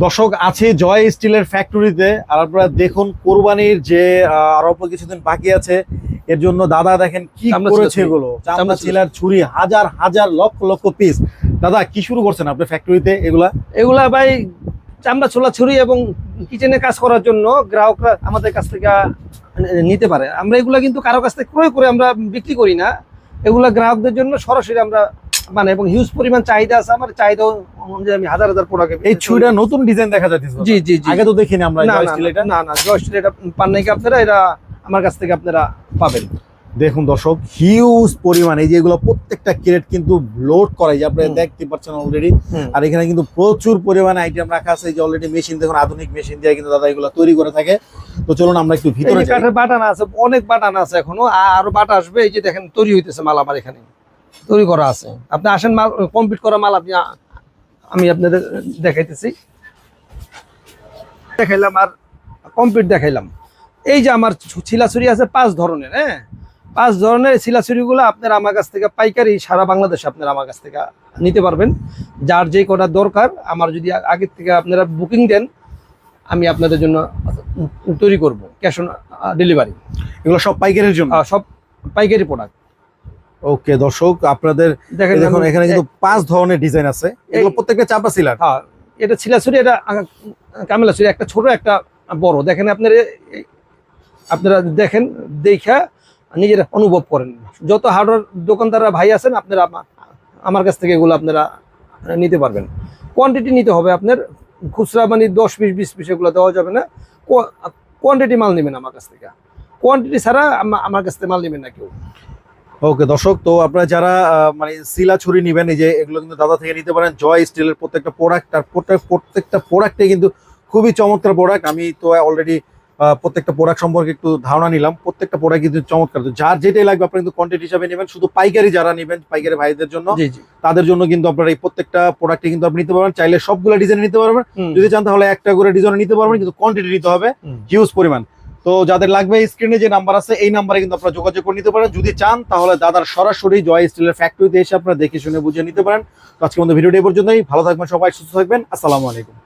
দর্শক আছে জয় স্টিলের ফ্যাক্টরিতে, আর আপনারা দেখুন কোরবানির যে আর অল্প কিছুদিন বাকি আছে, এর জন্য দাদা দেখেন কি করেছে এগুলো। চামড়া ছিলার ছুরি হাজার হাজার লক্ষ লক্ষ পিস। দাদা কি শুরু করছেন আপনার ফ্যাক্টরিতে এগুলা ভাই চামড়া ছোলা ছুরি এবং কিচেনে কাজ করার জন্য গ্রাহকরা আমাদের কাছ থেকে নিতে পারে। আমরা এগুলা কিন্তু কারো কাছ থেকে ক্রয় করে আমরা বিক্রি করি না, এগুলা গ্রাহকদের জন্য সরাসরি আমরা মানে, এবং হিউজ পরিমাণ চাহিদা আছে। আমার চাহিদা অনুযায়ী আমি হাজার হাজার প্রোডাক্ট। এই ছুরিটা নতুন ডিজাইন দেখা যাচ্ছে। জি জি জি, আগে তো দেখিনি আমরা। না না জয় স্টিল এটা পান নাই আপনারা, এটা আমার কাছ থেকে আপনারা পাবেন। দেখুন দর্শক হিউজ পরিমাণ, এই যে এগুলো প্রত্যেকটা ক্রেট কিন্তু লোড করে, যে আপনারা দেখতে পাচ্ছেন অলরেডি। আর এখানে কিন্তু প্রচুর পরিমাণে আইটেম রাখা আছে, এই যে অলরেডি মেশিন দেখুন, আধুনিক মেশিন দিয়ে কিন্তু দাদা এগুলো তৈরি করে থাকে। তো চলুন আমরা একটু ভিতরে যাই। কাঠের বাটান আছে, অনেক বাটান আছে এখনো, আরো বাটা আসবে। এই যে দেখেন তৈরি হইতেছে মাল, আমার এখানে তৈরি করা আছে। আপনি আসেন, মাল কমপ্লিট করা মাল আপনি আমি আপনাদের দেখাইতেছি। দেখাইলাম আর কমপ্লিট দেখাইলাম। এই যে আমার ছিলাছুরি আছে 5 ধরনের, হ্যাঁ 5 ধরনের ছিলাছুরিগুলো আপনারা আমার কাছ থেকে পাইকারি সারা বাংলাদেশে আপনারা আমার কাছ থেকে নিতে পারবেন। যার যে কটা দরকার, আমার যদি আগের থেকে আপনারা বুকিং দেন, আমি আপনাদের জন্য তৈরি করব ক্যাশ অন ডেলিভারি। এগুলো সব পাইকারির জন্য, সব পাইকারি প্রোডাক্ট। ওকে দর্শক আপনাদের দেখেন এখানে কিন্তু 5 ধরনের ডিজাইন আছে, এগুলো প্রত্যেকটা চাপা সিলার। হ্যাঁ, এটা ছিলাছুরি, এটা কামেলা ছুরি, একটা ছোট একটা বড়। দেখেন আপনারা দেখেন, দেখা নিজেরা অনুভব করেন। যত হার্ডওয়্যার দোকানদাররা ভাই আছেন, আপনারা আমার কাছ থেকে এগুলো আপনারা নিতে পারবেন। কোয়ান্টিটি নিতে হবে আপনার, খুচরা মানে 10 পিস 20 পিস এগুলো দেওয়া যাবে না। কোয়ান্টিটি মাল নেবেন আমার কাছ থেকে, কোয়ান্টিটি ছাড়া আমার কাছ থেকে মাল নেবেন না কেউ। ওকে দর্শক, তো আপনারা যারা মানে সিলা ছুরি নেবেন, এই যে এগুলো কিন্তু দাদা থেকে নিতে পারেন। জয় স্টিলের প্রত্যেকটা প্রোডাক্ট, আর প্রত্যেকটা প্রোডাক্টে কিন্তু খুবই চমৎকার প্রোডাক্ট। আমি তো অলরেডি প্রত্যেকটা প্রোডাক্ট সম্পর্কে একটু ধারণা নিলাম। প্রত্যেকটা প্রোডাক্ট কিন্তু চমৎকার। তো যার যেটাই লাগবে আপনারা কিন্তু কোয়ান্টিটি হিসাবে নেবেন। শুধু পাইকারি যারা নেবেন, পাইকারি ভাইদের জন্য, তাদের জন্য কিন্তু আপনারা এই প্রত্যেকটা প্রোডাক্টে কিন্তু আপনি নিতে পারবেন। চাইলে সবগুলো ডিজাইন নিতে পারবেন, যদি চান তাহলে একটা করে ডিজাইন নিতে পারবেন, কিন্তু কোয়ান্টিটি নিতে হবে হিউজ পরিমাণ। তো যাদের লাগবে স্ক্রিনে যে নাম্বার আছে, এই নাম্বারে কিন্তু আপনারা যোগাযোগ করে নিতে পারেন। যদি চান তাহলে দাদার সরাসরি জয় স্টিলের ফ্যাক্টরিতে এসে আপনারা দেখে শুনে বুঝে নিতে পারেন। তো আজকে আমাদের ভিডিওটি এই পর্যন্তই। ভালো থাকবেন সবাই, সুস্থ থাকবেন। আসসালামু আলাইকুম।